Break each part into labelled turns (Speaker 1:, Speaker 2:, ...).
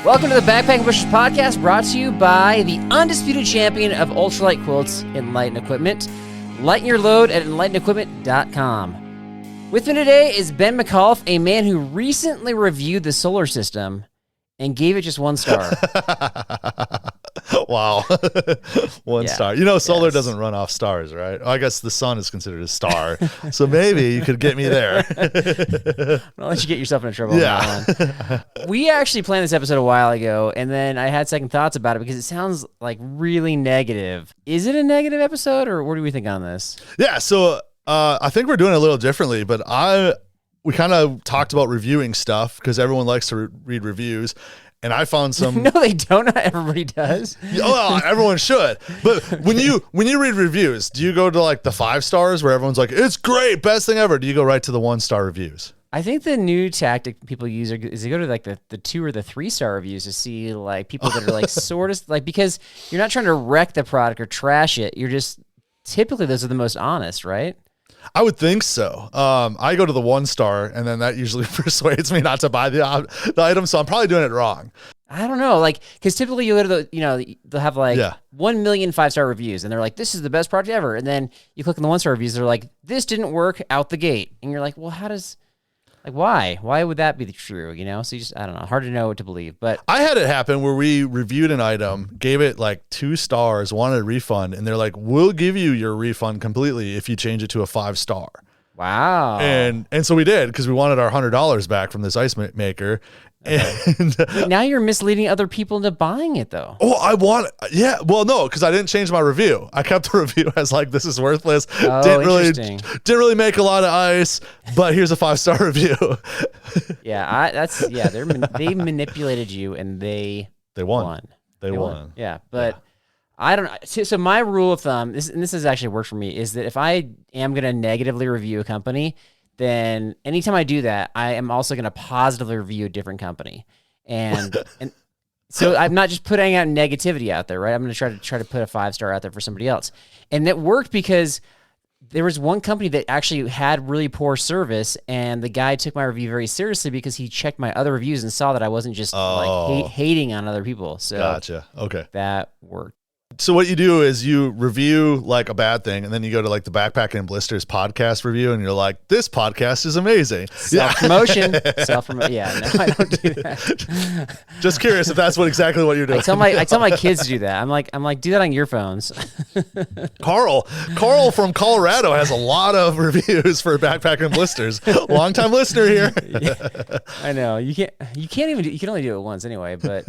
Speaker 1: Welcome to the Backpacking Pushers podcast, brought to you by the undisputed champion of ultralight quilts, Enlighten Equipment. Lighten your load at enlightenequipment.com. With me today is Ben McAuliffe, a man who recently reviewed the solar system and gave it just 1 star.
Speaker 2: Wow. One star. You know, solar doesn't run off stars, right? I guess the sun is considered a star. So maybe you could get me there.
Speaker 1: I'll let you get yourself into trouble. Yeah. We actually planned this episode a while ago, and then I had second thoughts about it because it sounds like really negative. Is it a negative episode, or what do we think on this?
Speaker 2: Yeah, so I think we're doing it a little differently, but we kind of talked about reviewing stuff because everyone likes to read reviews. And I found some.
Speaker 1: No, they don't. Not everybody does.
Speaker 2: Well, everyone should. But when you read reviews, do you go to like the 5 stars where everyone's like, "It's great, best thing ever"? Do you go right to the 1-star reviews?
Speaker 1: I think the new tactic people use is they go to like the 2 or the 3-star reviews to see like people that are like sort of like, because you're not trying to wreck the product or trash it. You're just typically those are the most honest, right?
Speaker 2: I would think so. I go to the 1-star, and then that usually persuades me not to buy the item. So I'm probably doing it wrong.
Speaker 1: I don't know, like, because typically you go to they'll have like 1 million 5-star reviews, and they're like, "This is the best product ever." And then you click on the 1-star reviews, they're like, "This didn't work out the gate," and you're like, "Well, why? Why would that be true?" You know, so you just, I don't know, hard to know what to believe. But
Speaker 2: I had it happen where we reviewed an item, gave it like 2 stars, wanted a refund, and they're like, "We'll give you your refund completely if you change it to a 5-star."
Speaker 1: Wow.
Speaker 2: And so we did, because we wanted our $100 back from this ice maker.
Speaker 1: Okay. And wait, now you're misleading other people into buying it, though.
Speaker 2: Oh, well, no, because I didn't change my review. I kept the review as like, "This is worthless."
Speaker 1: Oh,
Speaker 2: didn't really make a lot of ice, but here's a 5-star review. They manipulated you, and they won. They won. Yeah, but I don't know. So my rule of thumb, this has actually worked for me, is that if I am going to negatively review a company, then anytime I do that, I am also going to positively review a different company. And so I'm not just putting out negativity out there, right? I'm going to try to put a 5-star out there for somebody else. And that worked because there was one company that actually had really poor service, and the guy took my review very seriously because he checked my other reviews and saw that I wasn't just hating on other people. So gotcha. Okay.
Speaker 1: That worked.
Speaker 2: So what you do is you review like a bad thing, and then you go to like the Backpacking and Blisters podcast review, and you're like, "This podcast is amazing."
Speaker 1: Self-promotion. Yeah, no, I don't do that.
Speaker 2: Just curious if that's exactly what you're doing.
Speaker 1: I tell my kids to do that. I'm like, do that on your phones.
Speaker 2: Carl from Colorado has a lot of reviews for Backpacking and Blisters. Long-time listener here.
Speaker 1: I know. You can only do it once anyway, but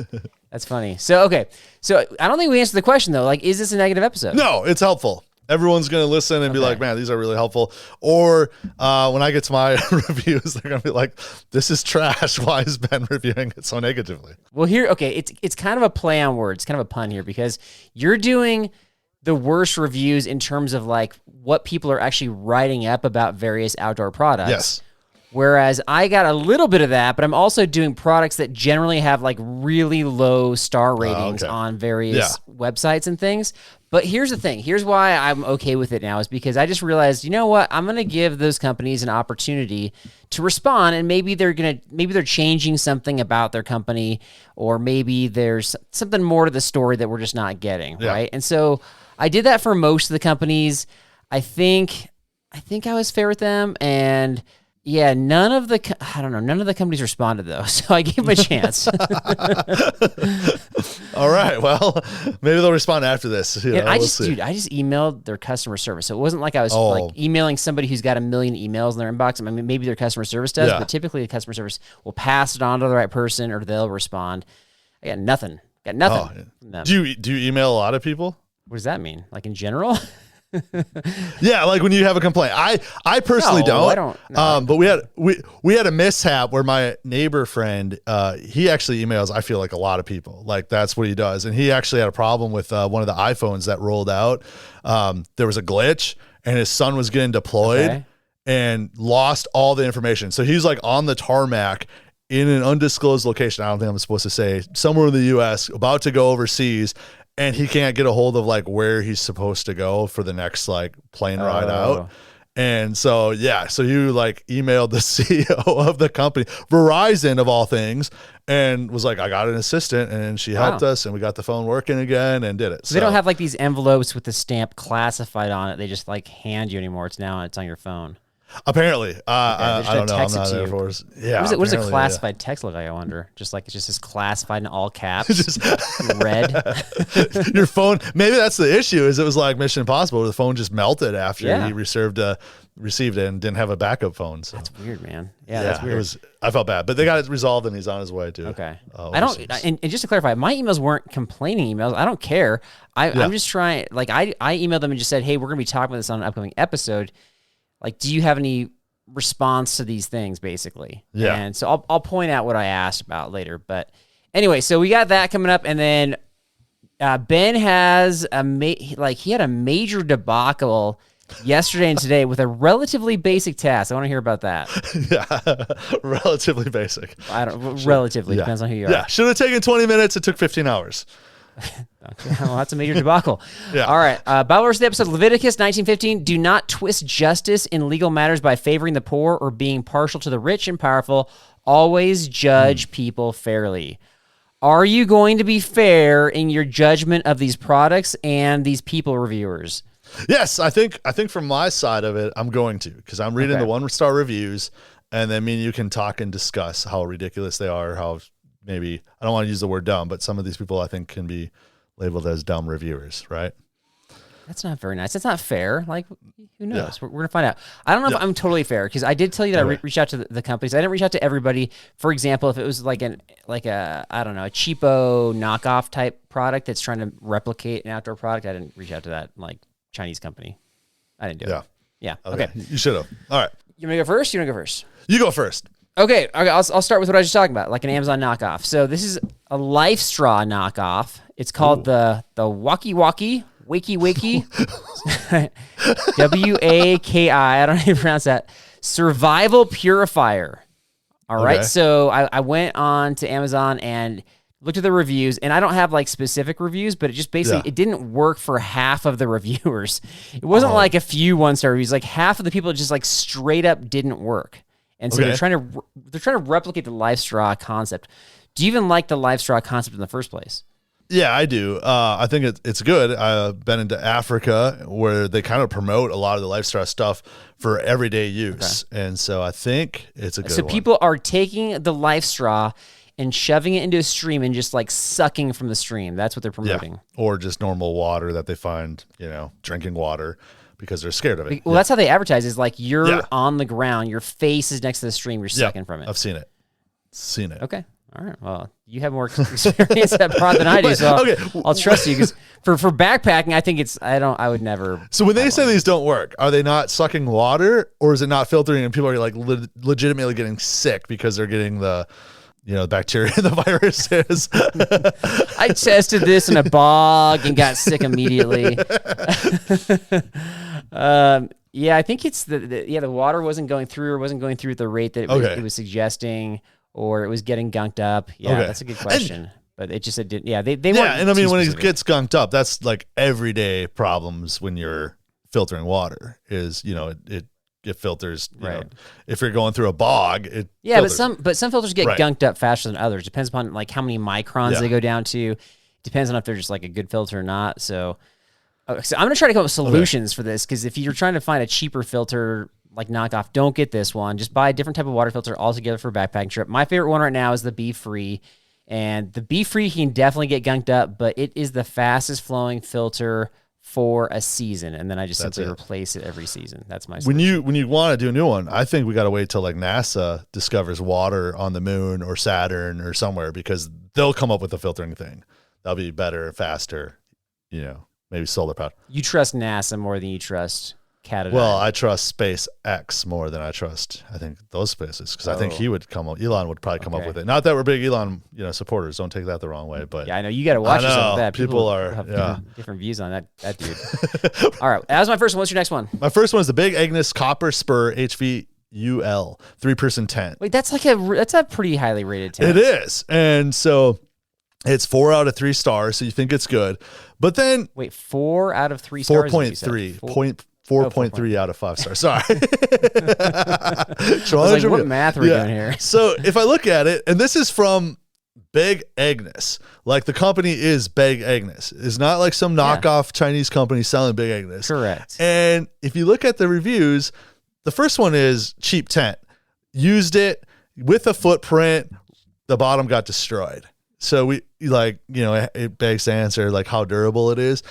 Speaker 1: that's funny. So I don't think we answered the question though. Like, is this a negative episode?
Speaker 2: No, it's helpful. Everyone's going to listen and be like, "Man, these are really helpful." Or when I get to my reviews, they're going to be like, "This is trash. Why is Ben reviewing it so negatively?"
Speaker 1: Well, it's kind of a play on words, kind of a pun here, because you're doing the worst reviews in terms of like what people are actually writing up about various outdoor products.
Speaker 2: Yes.
Speaker 1: Whereas I got a little bit of that, but I'm also doing products that generally have like really low star ratings on various websites and things. But here's the thing. Here's why I'm okay with it now, is because I just realized, you know what? I'm going to give those companies an opportunity to respond, and maybe they're changing something about their company, or maybe there's something more to the story that we're just not getting, right? And so I did that for most of the companies. I think I was fair with them, and yeah, none of the companies responded though, so I gave them a chance.
Speaker 2: All right, well, maybe they'll respond after this.
Speaker 1: I just emailed their customer service, so it wasn't like I was like emailing somebody who's got 1 million emails in their inbox. I mean, maybe their customer service does, but typically the customer service will pass it on to the right person, or they'll respond. I got nothing. From them.
Speaker 2: Do you email a lot of people?
Speaker 1: What does that mean? Like in general?
Speaker 2: Yeah, like when you have a complaint. I personally don't. I don't. No. But we had a mishap where my neighbor friend, he actually emails, I feel like, a lot of people. Like that's what he does. And he actually had a problem with one of the iPhones that rolled out. There was a glitch, and his son was getting deployed and lost all the information. So he's like on the tarmac in an undisclosed location. I don't think I'm supposed to say, somewhere in the US, about to go overseas. And he can't get a hold of like where he's supposed to go for the next like plane ride out.
Speaker 3: And so, so you like emailed the CEO of the company, Verizon of all things, and was like, I got an assistant, and she helped us, and we got the phone working again and did it.
Speaker 1: So they don't have like these envelopes with the stamp classified on it. They just like hand you anymore. It's on your phone.
Speaker 3: Apparently, I don't know. I'm not Air Force. Yeah.
Speaker 1: What does a classified text look like? I wonder. Just like it's just as classified in all caps, just red.
Speaker 3: Your phone. Maybe that's the issue. Is it was like Mission Impossible. The phone just melted after he received it and didn't have a backup phone. So.
Speaker 1: That's weird, man. Yeah, that's weird.
Speaker 3: I felt bad, but they got it resolved and he's on his way too.
Speaker 1: Okay. I don't. And just to clarify, my emails weren't complaining emails. I don't care. I'm just trying. Like I emailed them and just said, hey, we're gonna be talking about this on an upcoming episode. Like, do you have any response to these things, basically?
Speaker 3: Yeah.
Speaker 1: And so I'll point out what I asked about later. But anyway, so we got that coming up, and then Ben has he had a major debacle yesterday and today with a relatively basic task. I want to hear about that.
Speaker 3: Yeah, relatively basic.
Speaker 1: Relatively depends on who you are.
Speaker 3: Yeah, should have taken 20 minutes. It took 15 hours.
Speaker 1: Okay, well, that's a major debacle.
Speaker 3: Yeah.
Speaker 1: All right. Bible verse of the episode, Leviticus 19:15. Do not twist justice in legal matters by favoring the poor or being partial to the rich and powerful. Always judge people fairly. Are you going to be fair in your judgment of these products and these people reviewers?
Speaker 3: Yes, I think from my side of it, I'm going to, because I'm reading the 1-star reviews, and then me and you can talk and discuss how ridiculous they are, how maybe, I don't want to use the word dumb, but some of these people I think can be labeled as dumb reviewers, right?
Speaker 1: That's not very nice. That's not fair. Like, who knows? We're going to find out. I don't know if I'm totally fair, because I did tell you that I reached out to the companies. I didn't reach out to everybody. For example, if it was like a I don't know, a cheapo knockoff type product that's trying to replicate an outdoor product, I didn't reach out to that like Chinese company. I didn't do it. Yeah. Okay.
Speaker 3: You should have. All right.
Speaker 1: You want to go first? You want to go first?
Speaker 3: You go first.
Speaker 1: Okay. I'll start with what I was just talking about, like an Amazon knockoff. So this is a Life Straw knockoff. It's called the Waki Waki Wakey Wakey WAKI. I don't know how to pronounce that. Survival Purifier. All right. So I went on to Amazon and looked at the reviews, and I don't have like specific reviews, but it just basically it didn't work for half of the reviewers. It wasn't like a few 1-star reviews. Like half of the people just like straight up didn't work. And so they're trying to replicate the Life Straw concept. Do you even like the Life Straw concept in the first place?
Speaker 3: Yeah, I do. I think it's good. I've been into Africa where they kind of promote a lot of the Life Straw stuff for everyday use. And so I think it's a good one.
Speaker 1: So people are taking the Life Straw and shoving it into a stream and just like sucking from the stream. That's what they're promoting.
Speaker 3: Yeah. Or just normal water that they find, drinking water because they're scared of it.
Speaker 1: Well, that's how they advertise, is like you're on the ground, your face is next to the stream, you're sucking from it.
Speaker 3: I've seen it.
Speaker 1: Okay. All right. Well, you have more experience at prod than I do, so I'll trust you, because for backpacking, I think I would never.
Speaker 3: So when they say these don't work, are they not sucking water, or is it not filtering and people are like legitimately getting sick because they're getting the bacteria and the viruses?
Speaker 1: I tested this in a bog and got sick immediately. Yeah, I think it's the water wasn't going through at the rate that it was suggesting, or it was getting gunked up. Yeah, that's a good question. But it just didn't. Yeah, they weren't. Yeah,
Speaker 3: and I mean, when it gets gunked up, that's like everyday problems when you're filtering water. Is it filters. If you're going through a bog, it filters.
Speaker 1: but some filters get gunked up faster than others. Depends upon like how many microns they go down to. Depends on if they're just like a good filter or not. So I'm gonna try to come up with solutions for this, because if you're trying to find a cheaper filter like knockoff, don't get this one. Just buy a different type of water filter altogether for a backpacking trip. My favorite one right now is the Be Free, and the Be Free can definitely get gunked up, but it is the fastest flowing filter for a season, and then I just simply replace it every season. That's my solution.
Speaker 3: When you want to do a new one, I think we got to wait till like NASA discovers water on the moon or Saturn or somewhere, because they'll come up with a filtering thing that'll be better, faster, maybe solar powered.
Speaker 1: You trust NASA more than you trust Canada?
Speaker 3: Well, I trust SpaceX more than I trust, I think, those spaces, because I think Elon would probably come up with it. Not that we're big Elon, supporters. Don't take that the wrong way, but
Speaker 1: yeah, I know you got to watch yourself with that.
Speaker 3: People are
Speaker 1: have different views on that dude. All right, that was my first one. What's your next one?
Speaker 3: My first one is the Big Agnes Copper Spur HVUL 3-person tent.
Speaker 1: Wait, that's a pretty highly rated tent.
Speaker 3: It is, and so it's 4 out of 3 stars. So you think it's good, but then
Speaker 1: 4 out of 3 stars.
Speaker 3: 4.3. 4.3 out of 5 stars. Sorry.
Speaker 1: What math are we doing here?
Speaker 3: So if I look at it, and this is from Big Agnes, like the company is Big Agnes. It's not like some knockoff Chinese company selling Big Agnes.
Speaker 1: Correct.
Speaker 3: And if you look at the reviews, the first one is cheap tent. Used it with a footprint. The bottom got destroyed. So it begs to answer like how durable it is.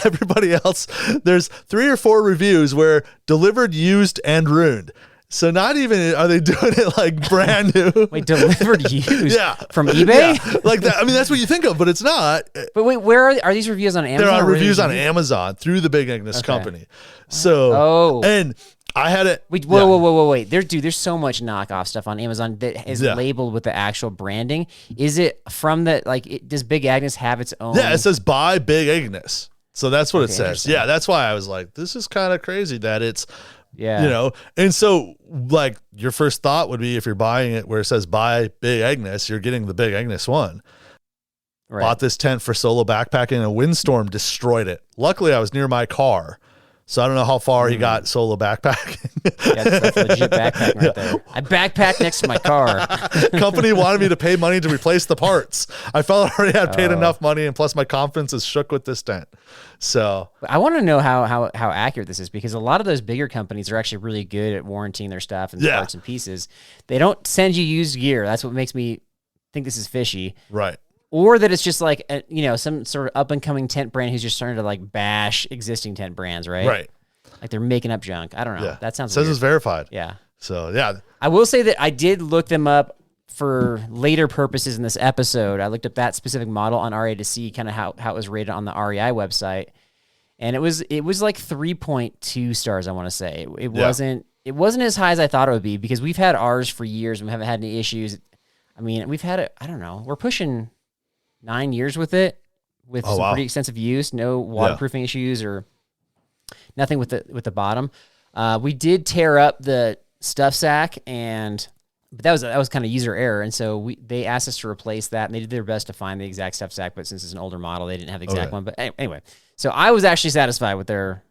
Speaker 3: Everybody else, there's 3 or 4 reviews where delivered, used, and ruined. So not even are they doing it like brand new.
Speaker 1: Wait, delivered used?
Speaker 3: Yeah.
Speaker 1: From eBay?
Speaker 3: Yeah. Like that. I mean, that's what you think of, but it's not.
Speaker 1: But wait, where are these reviews on Amazon?
Speaker 3: There are reviews on Amazon through the Big Agnes company. So, and I had it.
Speaker 1: Wait, whoa. There's so much knockoff stuff on Amazon that is labeled with the actual branding. Is it from does Big Agnes have its own?
Speaker 3: Yeah, it says buy Big Agnes. So that's what it says. Yeah, that's why I was like, this is kind of crazy that it's, and so like your first thought would be if you're buying it where it says buy Big Agnes, you're getting the Big Agnes one. Right. Bought this tent for solo backpacking and a windstorm destroyed it. Luckily, I was near my car. So I don't know how far he got solo backpacking.
Speaker 1: That's legit backpacking right there. I backpacked next to my car.
Speaker 3: Company wanted me to pay money to replace the parts. I felt I already had paid enough money, and plus my confidence is shook with this tent. So
Speaker 1: I want to know how accurate this is, because a lot of those bigger companies are actually really good at warranting their stuff and parts and pieces. They don't send you used gear. That's what makes me think this is fishy.
Speaker 3: Right.
Speaker 1: Or that it's just like, some sort of up and coming tent brand who's just starting to like bash existing tent brands, right?
Speaker 3: Right.
Speaker 1: Like they're making up junk. I don't know. Yeah. That sounds
Speaker 3: weird. Says it's verified.
Speaker 1: Yeah.
Speaker 3: So, yeah.
Speaker 1: I will say that I did look them up for later purposes in this episode. I looked up that specific model on REI to see kind of how it was rated on the REI website. And it was like 3.2 stars, I want to say. It wasn't as high as I thought it would be, because we've had ours for years and we haven't had any issues. I mean, we've had it, I don't know. We're pushing 9 years with it, with some pretty extensive use, no waterproofing issues or nothing with the bottom. We did tear up the stuff sack, but that was kind of user error, and so they asked us to replace that, and they did their best to find the exact stuff sack, but since it's an older model, they didn't have the exact one. But anyway, so I was actually satisfied with their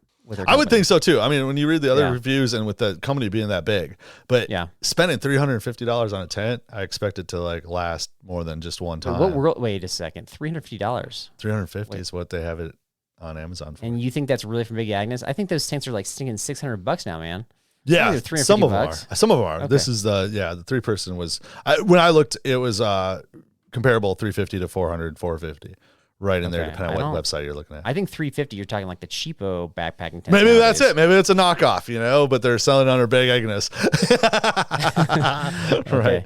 Speaker 3: I would think so too. I mean, when you read the other reviews and with the company being that big, but spending $350 on a tent, I expect it to like last more than just one time.
Speaker 1: Wait a second, $350.
Speaker 3: $350 is what they have it on Amazon for.
Speaker 1: And you think that's really from Big Agnes? I think those tents are like stinking $600 now, man.
Speaker 3: Yeah, some of them are. Some of them are. Okay. This is the 3-person was. When I looked, it was comparable 350 to 400, 450. Right in there, depending on what website you're looking at.
Speaker 1: I think 350, you're talking like the cheapo backpacking tent.
Speaker 3: Maybe that's it. Maybe it's a knockoff, but they're selling under Big Agnes. Right.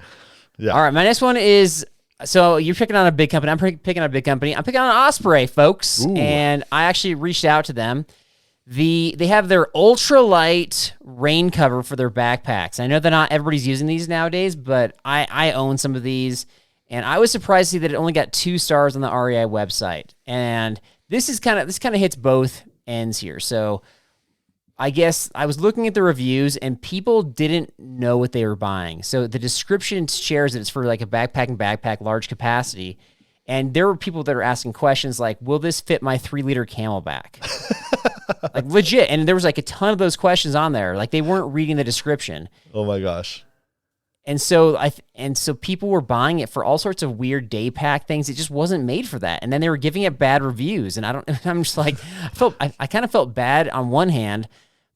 Speaker 3: Yeah.
Speaker 1: All right. My next one is, so you're picking on a big company. I'm picking on a big company. I'm picking on Osprey, folks. Ooh. And I actually reached out to them. They have their ultralight rain cover for their backpacks. I know that not everybody's using these nowadays, but I own some of these. And I was surprised to see that it only got 2 stars on the REI website. And this kind of hits both ends here. So I guess I was looking at the reviews and people didn't know what they were buying. So the description shares that it's for like a backpack, large capacity. And there were people that are asking questions like, will this fit my 3-liter Camelback? Like legit. And there was like a ton of those questions on there. Like they weren't reading the description.
Speaker 3: Oh my gosh.
Speaker 1: And so people were buying it for all sorts of weird day pack things. It just wasn't made for that. And then they were giving it bad reviews. And I'm just like, I kind of felt bad on one hand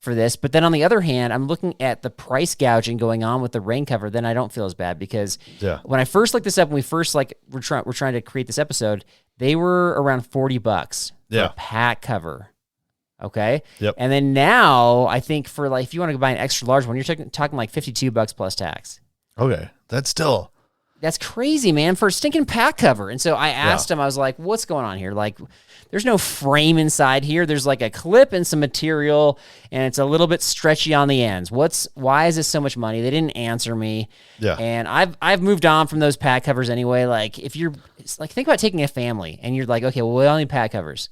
Speaker 1: for this, but then on the other hand, I'm looking at the price gouging going on with the rain cover. Then I don't feel as bad, because when I first looked this up, when we first we're trying to create this episode, they were around $40 for a pack cover. Okay.
Speaker 3: Yep.
Speaker 1: And then now I think for like, if you want to buy an extra large one, you're talking like $52 plus tax.
Speaker 3: Okay.
Speaker 1: That's crazy, man, for a stinking pack cover. And so I asked him, I was like, what's going on here? Like, there's no frame inside here. There's like a clip and some material, and it's a little bit stretchy on the ends. Why is this so much money? They didn't answer me.
Speaker 3: Yeah.
Speaker 1: And I've moved on from those pack covers anyway. Like, if you're like, think about taking a family and you're like, okay, well, we all need pack covers.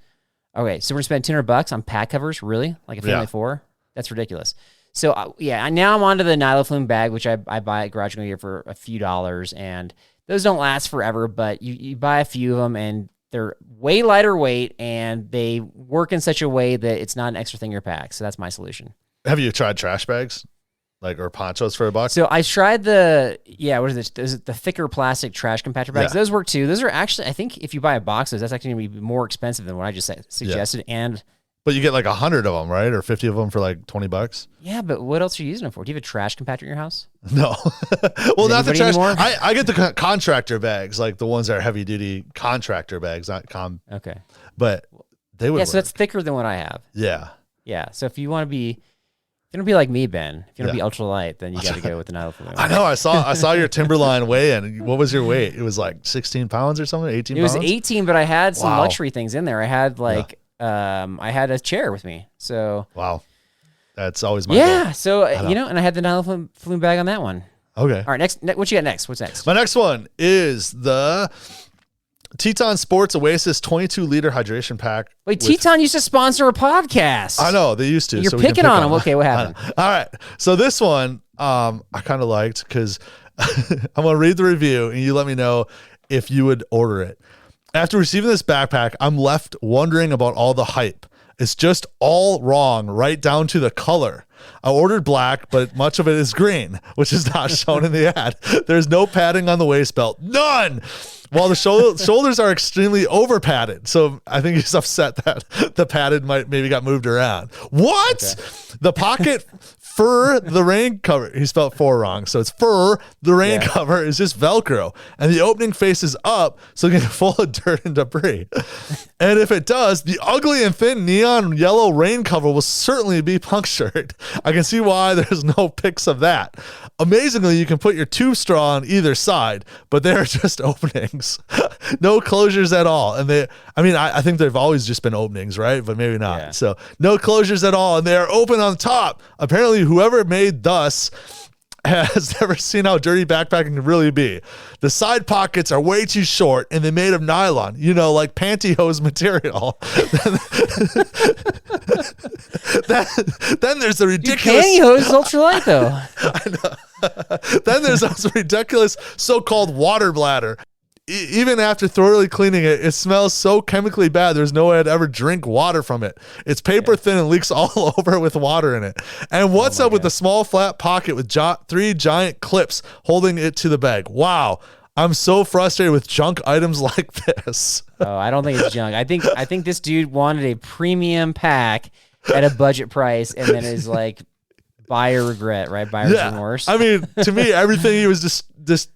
Speaker 1: Okay, so we're gonna spend $200 on pack covers, really? Like a family of 4? That's ridiculous. So, now I'm onto the Nyloflume bag, which I buy at Garage Gear for a few dollars, and those don't last forever, but you buy a few of them, and they're way lighter weight, and they work in such a way that it's not an extra thing in your pack. So that's my solution.
Speaker 3: Have you tried trash bags? Or ponchos for $1?
Speaker 1: So I tried what is it? Is it the thicker plastic trash compactor bags? Yeah. Those work too. Those are actually, I think if you buy a box of those, that's actually going to be more expensive than what I just suggested. Yeah.
Speaker 3: But you get like 100 of them, right? Or 50 of them for like $20.
Speaker 1: Yeah, but what else are you using them for? Do you have a trash compactor in your house?
Speaker 3: No. Well, not the trash. I get the contractor bags, like the ones that are heavy duty contractor bags, not
Speaker 1: Okay.
Speaker 3: But they would.
Speaker 1: Yeah, so that's thicker than what I have.
Speaker 3: Yeah.
Speaker 1: Yeah. So if you want to be. If you don't be like me, Ben, if you want to be ultralight, then you got to go with the Nylon.
Speaker 3: I know. I saw your Timberline weigh in. What was your weight? It was like 16 pounds or something, 18 pounds?
Speaker 1: It was 18, but I had some luxury things in there. I had I had a chair with me. So
Speaker 3: wow. That's always my goal.
Speaker 1: So, and I had the nylon flume bag on that one.
Speaker 3: Okay.
Speaker 1: All right, next, what you got next? What's next?
Speaker 3: My next one is the Teton Sports Oasis 22-liter hydration pack.
Speaker 1: Wait, Teton used to sponsor a podcast.
Speaker 3: I know, they used to.
Speaker 1: You're picking on them. Okay, what happened?
Speaker 3: All right. So this one I kind of liked because I'm going to read the review and you let me know if you would order it. After receiving this backpack, I'm left wondering about all the hype. It's just all wrong, right down to the color. I ordered black, but much of it is green, which is not shown in the ad. There's no padding on the waist belt. None! While the shoulders are extremely over padded. So I think he's upset that the padded maybe got moved around. What? Okay. The pocket fur, the rain cover. He spelled for wrong. So it's fur, the rain cover is just Velcro. And the opening faces up so it can get full of dirt and debris. And if it does, the ugly and thin neon yellow rain cover will certainly be punctured. I can see why there's no pics of that. Amazingly, you can put your tube straw on either side, but they're just openings. No closures at all. And I think they've always just been openings, right? But maybe not. Yeah. So no closures at all. And they are open on top. Apparently, whoever made thus has never seen how dirty backpacking can really be. The side pockets are way too short and they're made of nylon, like pantyhose material. Then there's the ridiculous...
Speaker 1: Pantyhose is ultralight, though.
Speaker 3: I know. Then there's also ridiculous so-called water bladder. Even after thoroughly cleaning it, it smells so chemically bad, there's no way I'd ever drink water from it. It's paper thin and leaks all over with water in it. And what's up with the small flat pocket with 3 giant clips holding it to the bag? Wow. I'm so frustrated with junk items like this.
Speaker 1: Oh, I don't think it's junk. I think this dude wanted a premium pack at a budget price and then is like buyer regret, right? Buyer's remorse.
Speaker 3: I mean, to me, everything he was just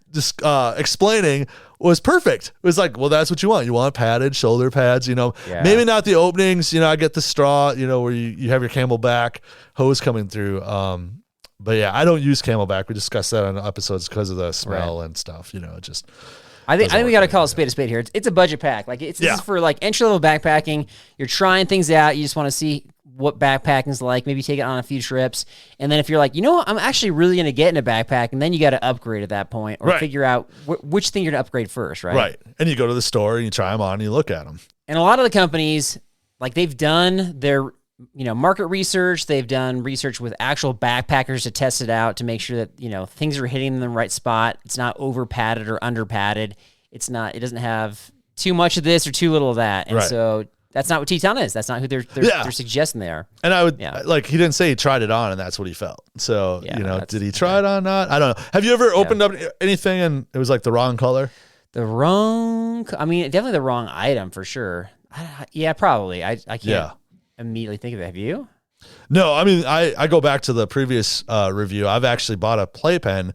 Speaker 3: explaining was perfect. It was like, well, that's what you want. You want padded shoulder pads, maybe not the openings, I get the straw, where you have your Camelback hose coming through. But yeah, I don't use Camelback. We discussed that on episodes because of the smell and stuff, just.
Speaker 1: I think we got to call it a spade here. It's a budget pack. Like this is for like entry level backpacking. You're trying things out. You just want to see what backpacking's like, maybe take it on a few trips. And then if you're like, I'm actually really going to get in a backpack, and then you got to upgrade at that point or figure out which thing you're going to upgrade first, right?
Speaker 3: Right. And you go to the store and you try them on and you look at them.
Speaker 1: And a lot of the companies, like they've done their, market research. They've done research with actual backpackers to test it out to make sure that, things are hitting the right spot. It's not over padded or under padded. It doesn't have too much of this or too little of that. And so that's not what Teton is. That's not who they're suggesting they are.
Speaker 3: And I would he didn't say he tried it on and that's what he felt. So, did he try it on? Not? I don't know. Have you ever opened up anything and it was like the wrong color?
Speaker 1: Definitely the wrong item for sure. Yeah, probably. I can't immediately think of it. Have you?
Speaker 3: No, I go back to the previous review. I've actually bought a playpen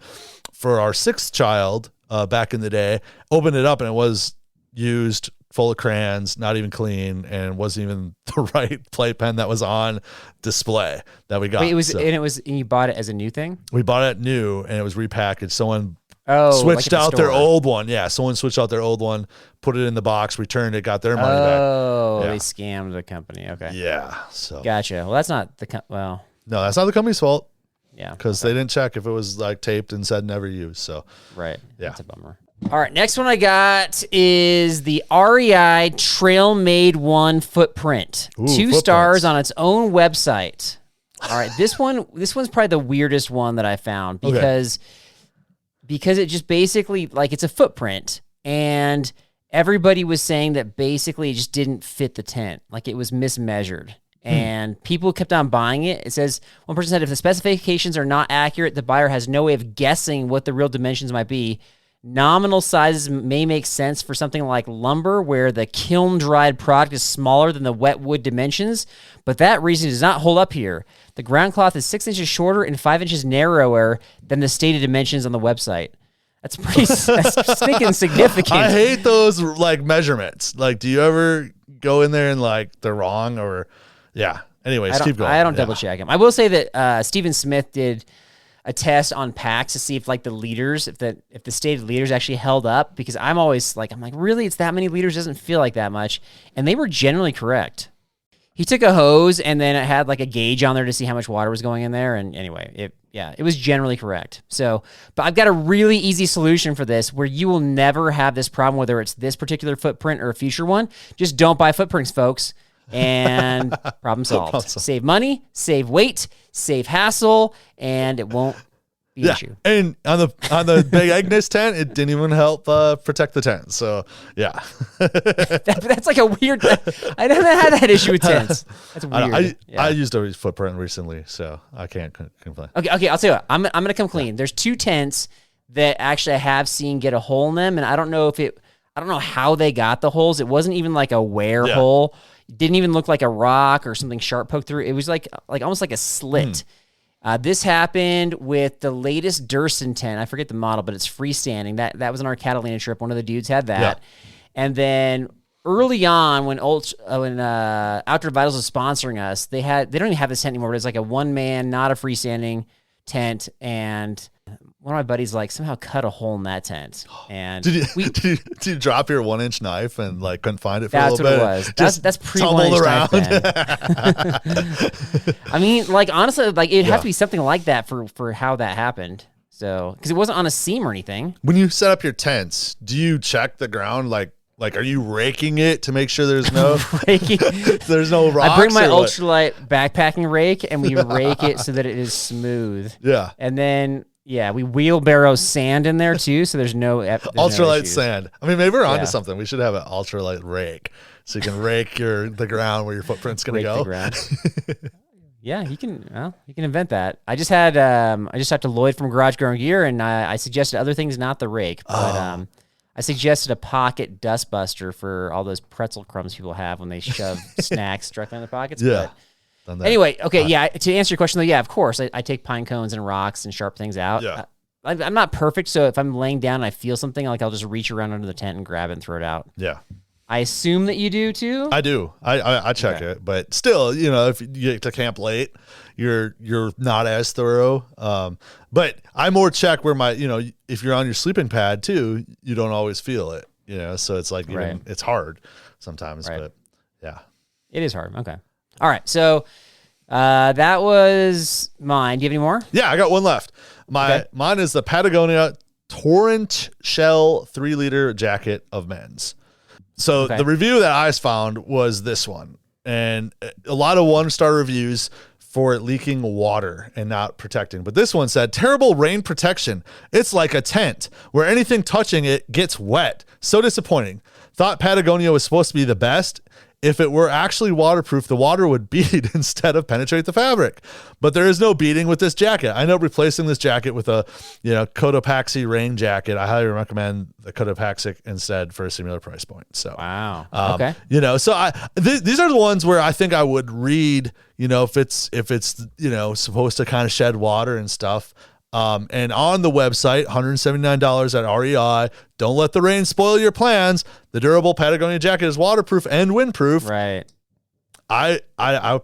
Speaker 3: for our 6th child back in the day, opened it up and it was used, full of crayons, not even clean, and wasn't even the right playpen that was on display that we got.
Speaker 1: Wait, and you bought it as a new thing?
Speaker 3: We bought it new and it was repackaged. Someone
Speaker 1: switched
Speaker 3: out their old one. Yeah, someone switched out their old one, put it in the box, returned it, got their money back.
Speaker 1: Oh, they scammed the company. Okay.
Speaker 3: Yeah. So
Speaker 1: gotcha. Well, that's not
Speaker 3: no, that's not the company's fault.
Speaker 1: Yeah.
Speaker 3: Because they didn't check if it was like taped and said never used. So
Speaker 1: right.
Speaker 3: Yeah.
Speaker 1: That's a bummer. All right, next one I got is the REI Trail Made One Footprint. Ooh, 2 stars on its own website. All right, this one's probably the weirdest one that I found because it just basically it's a footprint and everybody was saying that basically it just didn't fit the tent. Like it was mismeasured. And people kept on buying it. It says, one person said, if the specifications are not accurate, the buyer has no way of guessing what the real dimensions might be. Nominal sizes may make sense for something like lumber, where the kiln-dried product is smaller than the wet wood dimensions, but that reason does not hold up here. The ground cloth is 6 inches shorter and 5 inches narrower than the stated dimensions on the website. That's stinking significant.
Speaker 3: I hate those like measurements. Like, do you ever go in there and like they're wrong or... Yeah. Anyways, keep going.
Speaker 1: I don't double check them. I will say that Stephen Smith did a test on packs to see if like the liters, if the stated liters actually held up, because I'm always like, really, it's that many liters? Doesn't feel like that much. And they were generally correct. He took a hose and then it had like a gauge on there to see how much water was going in there. And anyway, it was generally correct. So, but I've got a really easy solution for this where you will never have this problem, whether it's this particular footprint or a future one. Just don't buy footprints, folks. And problem solved. Save money, save weight, save hassle, and it won't be an issue.
Speaker 3: And on the big Agnes tent, it didn't even help protect the tent. So yeah,
Speaker 1: that's like a weird. I never had that issue with tents. That's weird.
Speaker 3: I used a footprint recently, so I can't complain.
Speaker 1: Okay. I'll tell you what. I'm gonna come clean. There's 2 tents that actually I have seen get a hole in them, and I don't know how they got the holes. It wasn't even like a wear hole. It didn't even look like a rock or something sharp poked through. It was like almost like a slit. This happened with the latest Durson tent. I forget the model, but it's freestanding. That was on our Catalina trip. One of the dudes had that. Yeah. And then early on, when Outdoor Vitals was sponsoring us, they don't even have this tent anymore. But it's like a one-man, not a freestanding tent. And one of my buddies somehow cut a hole in that tent. And
Speaker 3: did you drop your 1-inch knife and couldn't find it for a little bit?
Speaker 1: That's what it was. That's pre 1-inch knife then. I mean, honestly, it'd have to be something like that for how that happened. So, because it wasn't on a seam or anything.
Speaker 3: When you set up your tents, do you check the ground? Are you raking it to make sure there's no there's no rocks?
Speaker 1: I bring my ultralight backpacking rake and we rake it so that it is smooth.
Speaker 3: Yeah.
Speaker 1: And then we wheelbarrow sand in there too, so there's no
Speaker 3: ultralight sand. I mean, maybe we're onto something. We should have an ultralight rake so you can rake the ground where your footprint's going to go.
Speaker 1: The ground. Yeah, you can invent that. I just talked to Lloyd from Garage Grown Gear, and I suggested other things, not the rake, but I suggested a pocket dust buster for all those pretzel crumbs people have when they shove snacks directly in their pockets.
Speaker 3: Yeah.
Speaker 1: But anyway, okay, to answer your question, though, of course, I take pine cones and rocks and sharp things out.
Speaker 3: Yeah.
Speaker 1: I'm not perfect, so if I'm laying down and I feel something, I'll just reach around under the tent and grab it and throw it out.
Speaker 3: Yeah.
Speaker 1: I assume that you do, too?
Speaker 3: I do. I check it, but still, if you get to camp late, you're not as thorough. But I more check where if you're on your sleeping pad, too, you don't always feel it, so it's it's hard sometimes, but yeah.
Speaker 1: It is hard. Okay. All right. So that was mine. Do you have any more?
Speaker 3: Yeah, I got one left. Mine is the Patagonia Torrent Shell 3-liter jacket of men's. So the review that I found was this one, and a lot of 1-star reviews for it leaking water and not protecting. But this one said, terrible rain protection. It's like a tent where anything touching it gets wet. So disappointing. Thought Patagonia was supposed to be the best. If it were actually waterproof, the water would bead instead of penetrate the fabric. But there is no beading with this jacket. I know replacing this jacket with a Cotopaxi rain jacket, I highly recommend the Cotopaxi instead for a similar price point. So
Speaker 1: wow. Okay.
Speaker 3: So these are the ones where I think I would read, if it's supposed to kind of shed water and stuff. And on the website, $179 at REI. Don't let the rain spoil your plans. The durable Patagonia jacket is waterproof and windproof.
Speaker 1: Right.
Speaker 3: I would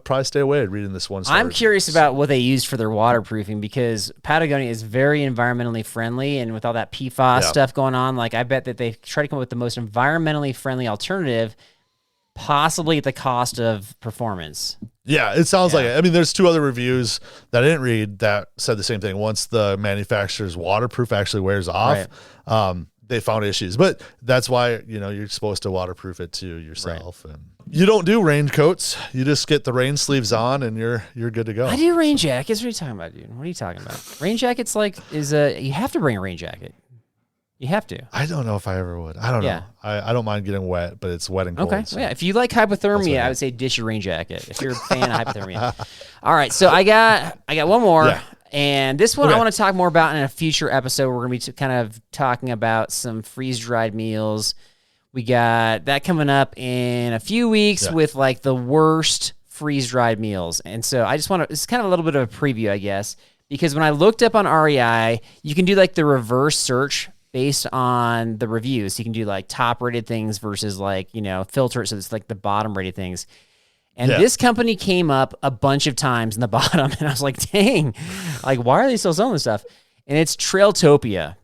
Speaker 3: probably stay away reading this one.
Speaker 1: I'm curious about what they used for their waterproofing, because Patagonia is very environmentally friendly, and with all that PFAS stuff going on, I bet that they try to come up with the most environmentally friendly alternative, possibly at the cost of performance.
Speaker 3: Yeah, it sounds like it. I mean, there's 2 other reviews that I didn't read that said the same thing. Once the manufacturer's waterproof actually wears off, they found issues. But that's why, you're supposed to waterproof it to yourself. Right. And you don't do raincoats. You just get the rain sleeves on and you're good to go.
Speaker 1: I do rain jackets. What are you talking about, dude? What are you talking about? Rain jackets you have to bring a rain jacket. You have to.
Speaker 3: I don't know if I ever would. I don't know. I don't mind getting wet, but it's wet and cold.
Speaker 1: Okay. So. Yeah. If you like hypothermia, I would say ditch your rain jacket. If you're a fan of hypothermia. All right. So I got one more. Yeah. And this one I want to talk more about in a future episode. We're going to be kind of talking about some freeze-dried meals. We got that coming up in a few weeks with like the worst freeze-dried meals. And so I just want to, it's kind of a little bit of a preview, I guess, because when I looked up on REI, you can do like the reverse search based on the reviews. You can do like top rated things versus like, filter it so it's like the bottom rated things. And this company came up a bunch of times in the bottom, and I was like, dang, like, why are they still selling this stuff? And it's Trailtopia.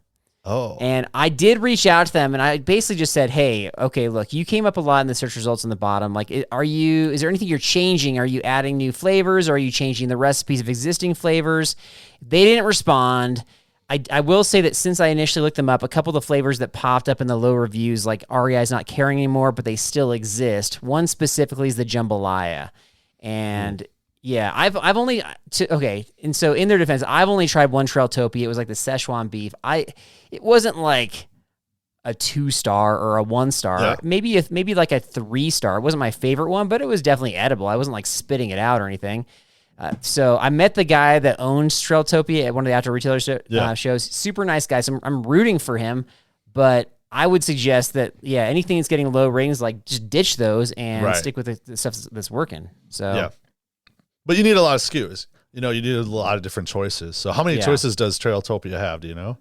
Speaker 3: Oh.
Speaker 1: And I did reach out to them, and I basically just said, hey, okay, look, you came up a lot in the search results in the bottom. Like, is there anything you're changing? Are you adding new flavors? Are you changing the recipes of existing flavors? They didn't respond. I will say that since I initially looked them up, a couple of the flavors that popped up in the low reviews, like REI is not carrying anymore, but they still exist. One specifically is the jambalaya. And I've only, and so in their defense, I've only tried one Trailtopia. It was like the Szechuan beef. It wasn't like a 2-star or a 1-star, maybe like a 3-star. It wasn't my favorite one, but it was definitely edible. I wasn't like spitting it out or anything. So I met the guy that owns Trailtopia at one of the outdoor retailer shows. Super nice guy. So I'm rooting for him, but I would suggest that, anything that's getting low ratings, like just ditch those and stick with the stuff that's working. So,
Speaker 3: but you need a lot of SKUs. You need a lot of different choices. So how many choices does Trailtopia have? Do you know?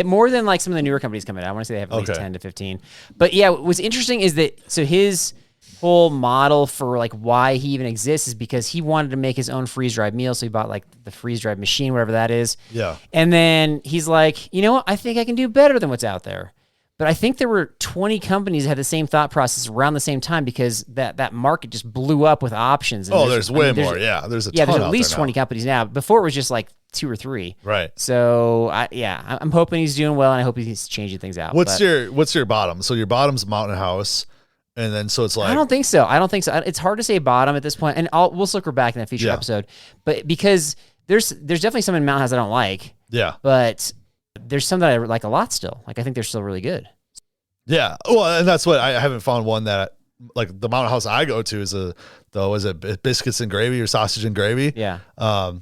Speaker 1: More than like some of the newer companies coming out. I want to say they have at least 10 to 15. But what's interesting is that, so his whole model for like why he even exists is because he wanted to make his own freeze-dried meal. So he bought like the freeze-dried machine, whatever that is.
Speaker 3: Yeah.
Speaker 1: And then he's like, you know what? I think I can do better than what's out there. But I think there were 20 companies that had the same thought process around the same time because that market just blew up with options. And
Speaker 3: there's way more. Yeah. There's
Speaker 1: there's at least 20 companies now. Before it was just like 2 or 3.
Speaker 3: Right.
Speaker 1: So I'm hoping he's doing well, and I hope he's changing things out.
Speaker 3: What's your bottom? So your bottom's Mountain House. And then so it's like,
Speaker 1: I don't think so. It's hard to say bottom at this point, and we'll circle back in a future episode. But because there's definitely some in Mountain House I don't like.
Speaker 3: Yeah.
Speaker 1: But there's some that I like a lot still. Like I think they're still really good.
Speaker 3: Yeah. Well, and that's what I haven't found one that like the Mountain House I go to is it biscuits and gravy or sausage and gravy?
Speaker 1: Yeah.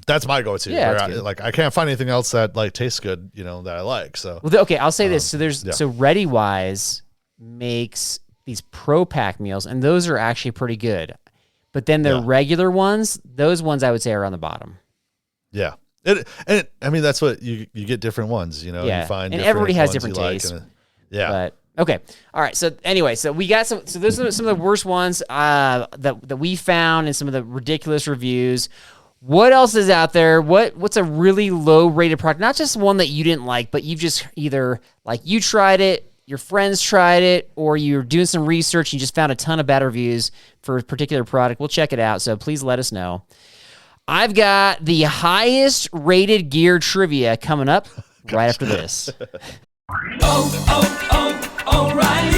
Speaker 3: That's my go-to.
Speaker 1: Yeah.
Speaker 3: I can't find anything else that like tastes good, that I like. So
Speaker 1: I'll say this. So so ReadyWise makes these pro pack meals, and those are actually pretty good. But then the regular ones, those ones I would say are on the bottom.
Speaker 3: Yeah. I mean, that's what you get different ones, you find,
Speaker 1: and everybody has different tastes. But okay. All right. So anyway, so we got so those are some of the worst ones that we found, and some of the ridiculous reviews. What else is out there? What's a really low rated product? Not just one that you didn't like, but you've just either like you tried it, your friends tried it, or you're doing some research and you just found a ton of bad reviews for a particular product. We'll check it out, so please let us know. I've got the highest rated gear trivia coming up right after this.
Speaker 4: O'Reilly!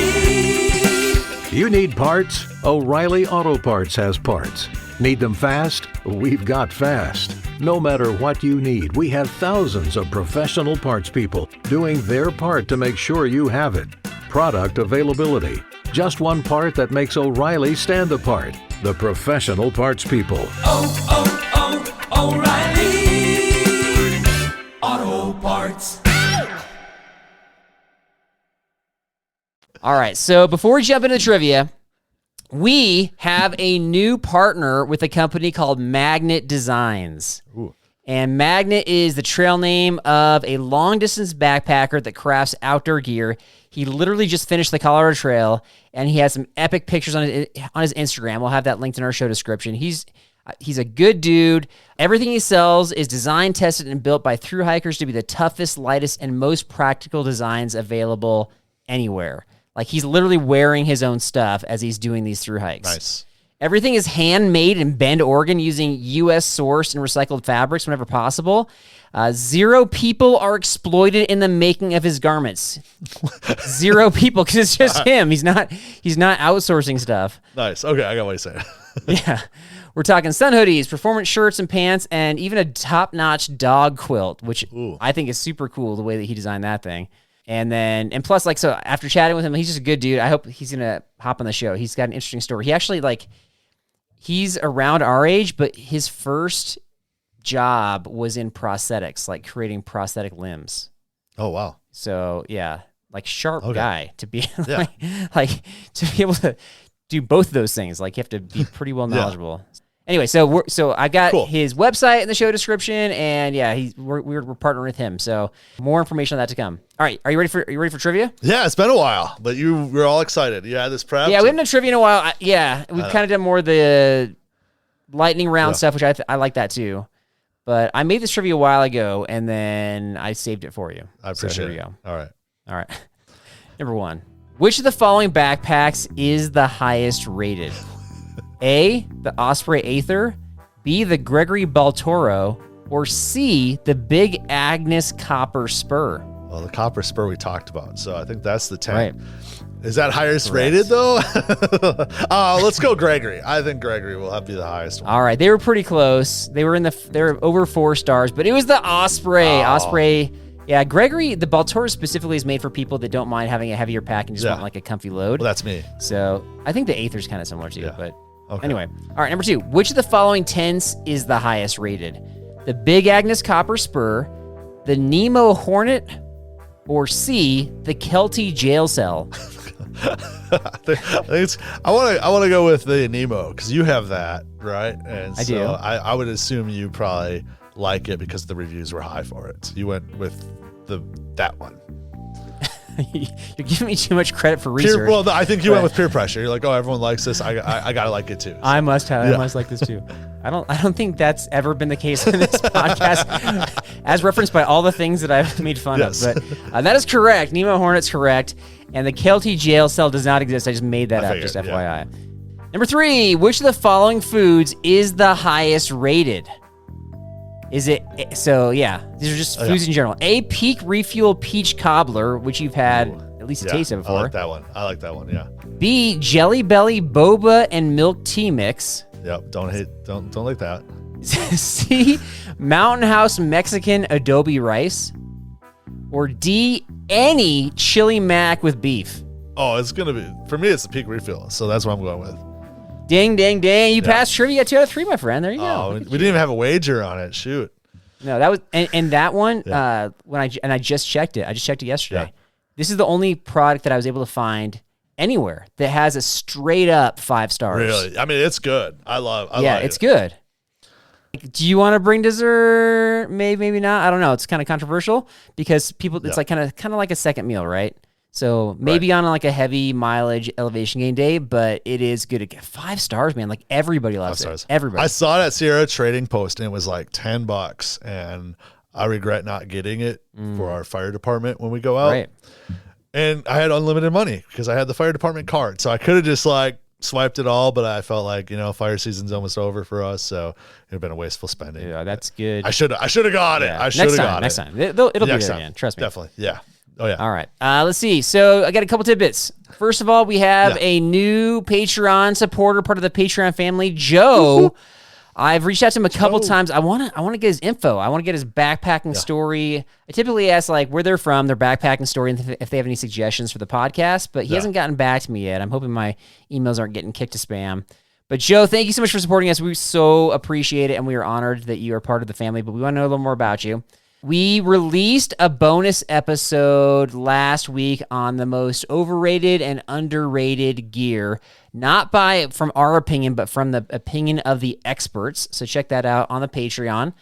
Speaker 4: You need parts? O'Reilly Auto Parts has parts. Need them fast? We've got fast. No matter what you need, we have thousands of professional parts people doing their part to make sure you have it. Product availability. Just one part that makes O'Reilly stand apart. The professional parts people.
Speaker 2: O'Reilly Auto Parts.
Speaker 1: All right, so before we jump into the trivia, we have a new partner with a company called Magnet Designs.
Speaker 3: Ooh.
Speaker 1: And Magnet is the trail name of a long-distance backpacker that crafts outdoor gear. He literally just finished the Colorado Trail, and he has some epic pictures on his Instagram. We'll have that linked in our show description. He's a good dude. Everything he sells is designed, tested, and built by thru hikers to be the toughest, lightest, and most practical designs available anywhere. Like, he's literally wearing his own stuff as he's doing these thru hikes.
Speaker 3: Nice.
Speaker 1: Everything is handmade in Bend, Oregon, using U.S. sourced and recycled fabrics whenever possible. 0 people are exploited in the making of his garments. 0 people, because it's just him. He's not outsourcing stuff.
Speaker 3: Nice. Okay, I got what you're saying.
Speaker 1: Yeah. We're talking sun hoodies, performance shirts and pants, and even a top-notch dog quilt, which I think is super cool, the way that he designed that thing. And plus, like, so after chatting with him, he's just a good dude. I hope he's going to hop on the show. He's got an interesting story. He actually, like, he's around our age, but his first job was in prosthetics, like creating prosthetic limbs.
Speaker 3: Oh, wow.
Speaker 1: So, yeah, like sharp guy to be like to be able to do both of those things. Like, you have to be pretty well knowledgeable. Anyway, so I got his website in the show description, and we're partnering with him. So more information on that to come. All right, are you ready for trivia?
Speaker 3: Yeah, it's been a while, but we're all excited. You had this prep.
Speaker 1: Yeah, we haven't done trivia in a while. We've kind of done more of the lightning round stuff, which I like that too. But I made this trivia a while ago, and then I saved it for you.
Speaker 3: I appreciate it.
Speaker 1: Here we go.
Speaker 3: All right.
Speaker 1: Number 1. Which of the following backpacks is the highest rated? A, the Osprey Aether, B, the Gregory Baltoro, or C, the Big Agnes Copper Spur?
Speaker 3: Well, the Copper Spur we talked about, so I think that's the 10.
Speaker 1: Right.
Speaker 3: Is that highest rated, though? Let's go Gregory. I think Gregory will be the highest one.
Speaker 1: All right, they were pretty close. They were over 4 stars, but it was the Osprey. Osprey. Yeah, Gregory, the Baltoro specifically is made for people that don't mind having a heavier pack and just want like a comfy load.
Speaker 3: Well, that's me.
Speaker 1: So I think the Aether's kind of similar too, but anyway. All right, number 2. Which of the following tents is the highest rated? The Big Agnes Copper Spur, the Nemo Hornet, or C, the Kelty Jail Cell?
Speaker 3: I want to go with the Nemo because you have that, right? And
Speaker 1: I do.
Speaker 3: I would assume you probably like it because the reviews were high for it. So you went with that one.
Speaker 1: You're giving me too much credit for research.
Speaker 3: I think you went with peer pressure. You're like, oh, everyone likes this. I gotta like it too. So.
Speaker 1: I must like this too. I don't think that's ever been the case in this podcast, as referenced by all the things that I've made fun of. But that is correct. Nemo Hornet's correct, and the Kelty Jail Cell does not exist. I just made that up, just FYI. Yeah. Number 3. Which of the following foods is the highest rated? Is it so? Yeah, these are just foods in general. A, Peak Refuel Peach Cobbler, which you've had at least a taste of before.
Speaker 3: I like that one. Yeah.
Speaker 1: B, Jelly Belly Boba and Milk Tea Mix.
Speaker 3: Yep. Don't like that.
Speaker 1: C, Mountain House Mexican Adobe Rice, or D, any chili mac with beef.
Speaker 3: Oh, it's gonna be for me. It's the Peak Refuel, so that's what I'm going with.
Speaker 1: Ding, ding, ding. You passed trivia 2 out of 3, my friend. There you go.
Speaker 3: We didn't even have a wager on it. Shoot.
Speaker 1: No, that was, and that one, when I just checked it. I just checked it yesterday. Yeah. This is the only product that I was able to find anywhere that has a straight up 5 stars.
Speaker 3: Really? I mean, it's good. I love
Speaker 1: it's good. Do you want to bring dessert? Maybe not. I don't know. It's kind of controversial because people, it's like kind of like a second meal, right? So maybe on like a heavy mileage elevation gain day, but it is good to get 5 stars, man. Like everybody loves it. Everybody.
Speaker 3: I saw it at Sierra Trading Post and it was like $10, and I regret not getting it for our fire department when we go out. Right. And I had unlimited money because I had the fire department card, so I could have just like swiped it all, but I felt like fire season's almost over for us, so it'd have been a wasteful spending.
Speaker 1: Yeah, that's good.
Speaker 3: I should have got it. I should have got it
Speaker 1: next time. It'll be there again. Trust me.
Speaker 3: Definitely. Yeah. Oh, yeah.
Speaker 1: All right. Let's see. So I got a couple tidbits. First of all, we have a new Patreon supporter, part of the Patreon family, Joe. I've reached out to him a couple times. I want to get his info. I want to get his backpacking story. I typically ask like where they're from, their backpacking story, and if they have any suggestions for the podcast, but he hasn't gotten back to me yet. I'm hoping my emails aren't getting kicked to spam. But Joe, thank you so much for supporting us. We so appreciate it, and we are honored that you are part of the family, but we want to know a little more about you. We released a bonus episode last week on the most overrated and underrated gear, not from our opinion, but from the opinion of the experts. So check that out on the Patreon.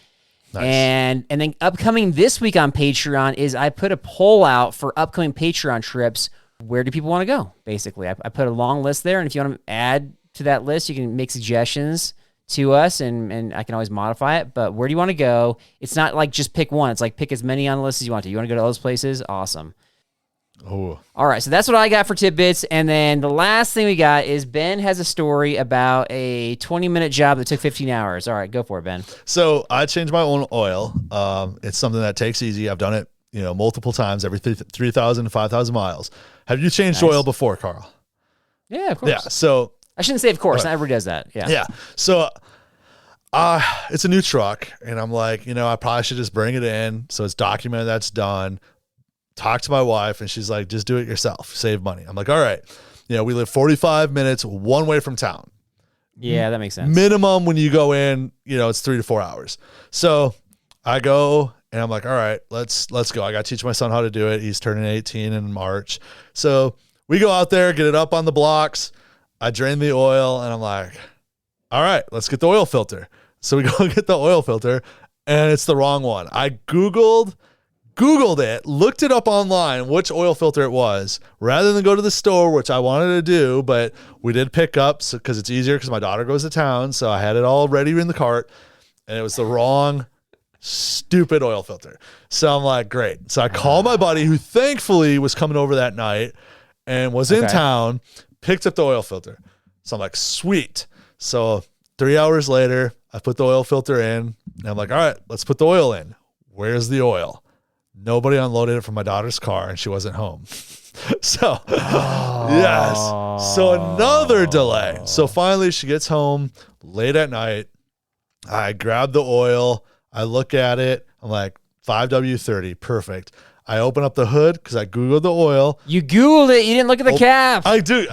Speaker 1: Nice. And then upcoming this week on Patreon is I put a poll out for upcoming Patreon trips. Where do people want to go? Basically, I put a long list there, and if you want to add to that list, you can make suggestions to us, and I can always modify it. But where do you want to go? It's not like just pick one. It's like pick as many on the list as you want to. You want to go to all those places? Awesome.
Speaker 3: Oh.
Speaker 1: All right, so that's what I got for tidbits. And then the last thing we got is Ben has a story about a 20-minute job that took 15 hours. All right, go for it, Ben.
Speaker 3: So I changed my own oil. It's something that takes easy. I've done it, multiple times, every 3,000 to 5,000 miles. Have you changed oil before, Carl?
Speaker 1: Yeah, of course.
Speaker 3: Yeah, so
Speaker 1: I shouldn't say of course. Not everybody does that. Yeah.
Speaker 3: Yeah. So it's a new truck, and I'm like, I probably should just bring it in so it's documented that's done. talked to my wife, and she's like, just do it yourself. Save money. I'm like, all right. We live 45 minutes one way from town.
Speaker 1: Yeah, that makes sense.
Speaker 3: Minimum when you go in, it's 3 to 4 hours. So I go and I'm like, all right, let's go. I got to teach my son how to do it. He's turning 18 in March. So we go out there, get it up on the blocks. I drain the oil and I'm like, all right, let's get the oil filter. So we go get the oil filter and it's the wrong one. I Googled it, looked it up online, which oil filter it was, rather than go to the store, which I wanted to do, but we did pick up because it's easier because my daughter goes to town. So I had it all ready in the cart and it was the wrong stupid oil filter. So I'm like, great. So I called my buddy who thankfully was coming over that night and was in town, picked up the oil filter. So I'm like, sweet. So 3 hours later, I put the oil filter in and I'm like, all right, let's put the oil in. Where's the oil? Nobody unloaded it from my daughter's car and she wasn't home. So, yes. So another delay. So finally she gets home late at night. I grab the oil. I look at it. I'm like, 5W30. Perfect. I open up the hood because I Googled the oil.
Speaker 1: You Googled it. You didn't look at the cap.
Speaker 3: I do.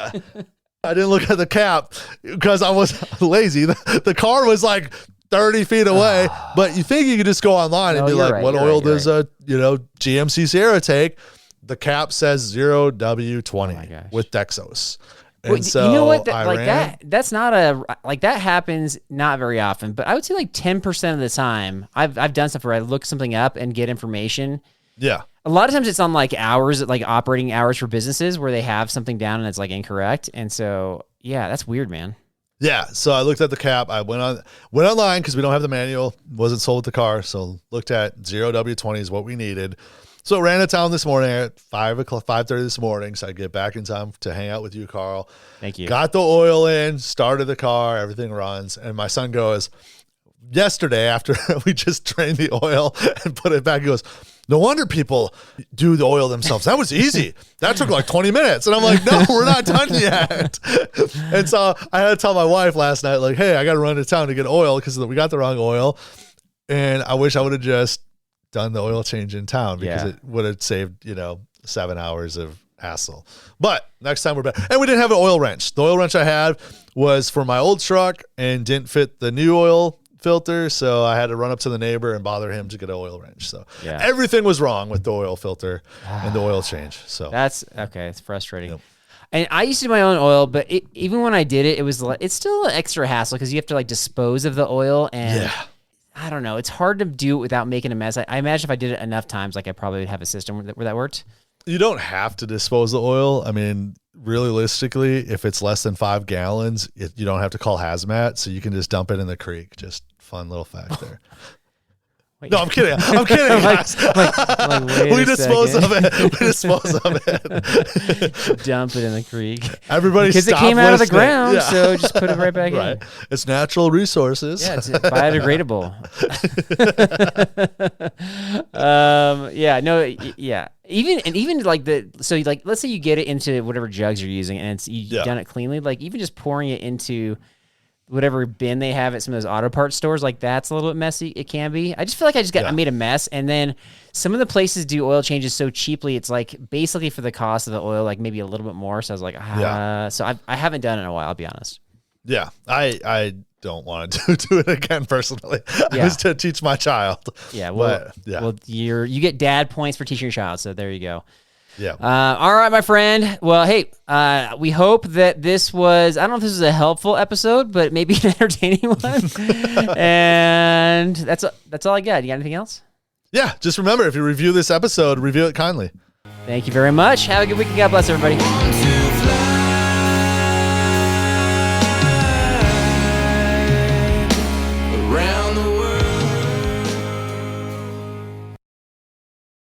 Speaker 3: I didn't look at the cap because I was lazy. The car was like 30 feet away, but you think you could just go online and be like, what oil does a GMC Sierra take? The cap says 0W20 with Dexos. And
Speaker 1: well,
Speaker 3: so
Speaker 1: you know what? That's not that happens not very often, but I would say like 10% of the time I've done stuff where I look something up and get information.
Speaker 3: Yeah.
Speaker 1: A lot of times it's on like hours, like operating hours for businesses where they have something down and it's like incorrect. And so, yeah, that's weird, man.
Speaker 3: Yeah. So I looked at the cap. I went online because we don't have the manual. Wasn't sold with the car. So looked at 0W20 is what we needed. So ran to town this morning at 5:30 this morning. So I get back in time to hang out with you, Carl.
Speaker 1: Thank you.
Speaker 3: Got the oil in, started the car, everything runs. And my son goes, yesterday after we just drained the oil and put it back, he goes, no wonder people do the oil themselves. That was easy. That took like 20 minutes. And I'm like, no, we're not done yet. And so I had to tell my wife last night, like, hey, I got to run to town to get oil because we got the wrong oil. And I wish I would have just done the oil change in town because it would have saved, 7 hours of hassle. But next time we're back. And we didn't have an oil wrench. The oil wrench I had was for my old truck and didn't fit the new oil filter, so I had to run up to the neighbor and bother him to get an oil wrench. So everything was wrong with the oil filter and the oil change. So
Speaker 1: that's okay. It's frustrating. Yep. And I used to do my own oil, but even when I did it, it's still an extra hassle because you have to like dispose of the oil, and I don't know. It's hard to do it without making a mess. I imagine if I did it enough times, like I probably would have a system where that worked.
Speaker 3: You don't have to dispose the oil. I mean, realistically, if it's less than 5 gallons, you don't have to call hazmat, so you can just dump it in the creek. Just fun little fact there. Wait. No, I'm kidding. I'm kidding. We dispose of it.
Speaker 1: Dump it in the creek.
Speaker 3: Everybody
Speaker 1: because it came out of the ground, so just put it right back in.
Speaker 3: It's natural resources.
Speaker 1: Yeah, it's biodegradable. Even like let's say you get it into whatever jugs you're using and you've done it cleanly, like even just pouring it into whatever bin they have at some of those auto parts stores, like that's a little bit messy. It can be. I just feel like I made a mess. And then some of the places do oil changes so cheaply. It's like basically for the cost of the oil, like maybe a little bit more. So I was like, so I haven't done it in a while, I'll be honest.
Speaker 3: Yeah. I don't want to do it again personally. I was to teach my child.
Speaker 1: Yeah. Well, you get dad points for teaching your child. So there you go.
Speaker 3: Yeah.
Speaker 1: All right, my friend. Well, hey, we hope that this was, I don't know if this was a helpful episode, but maybe an entertaining one. And that's all I got. You got anything else?
Speaker 3: Yeah. Just remember, if you review this episode, review it kindly.
Speaker 1: Thank you very much. Have a good week. God bless everybody.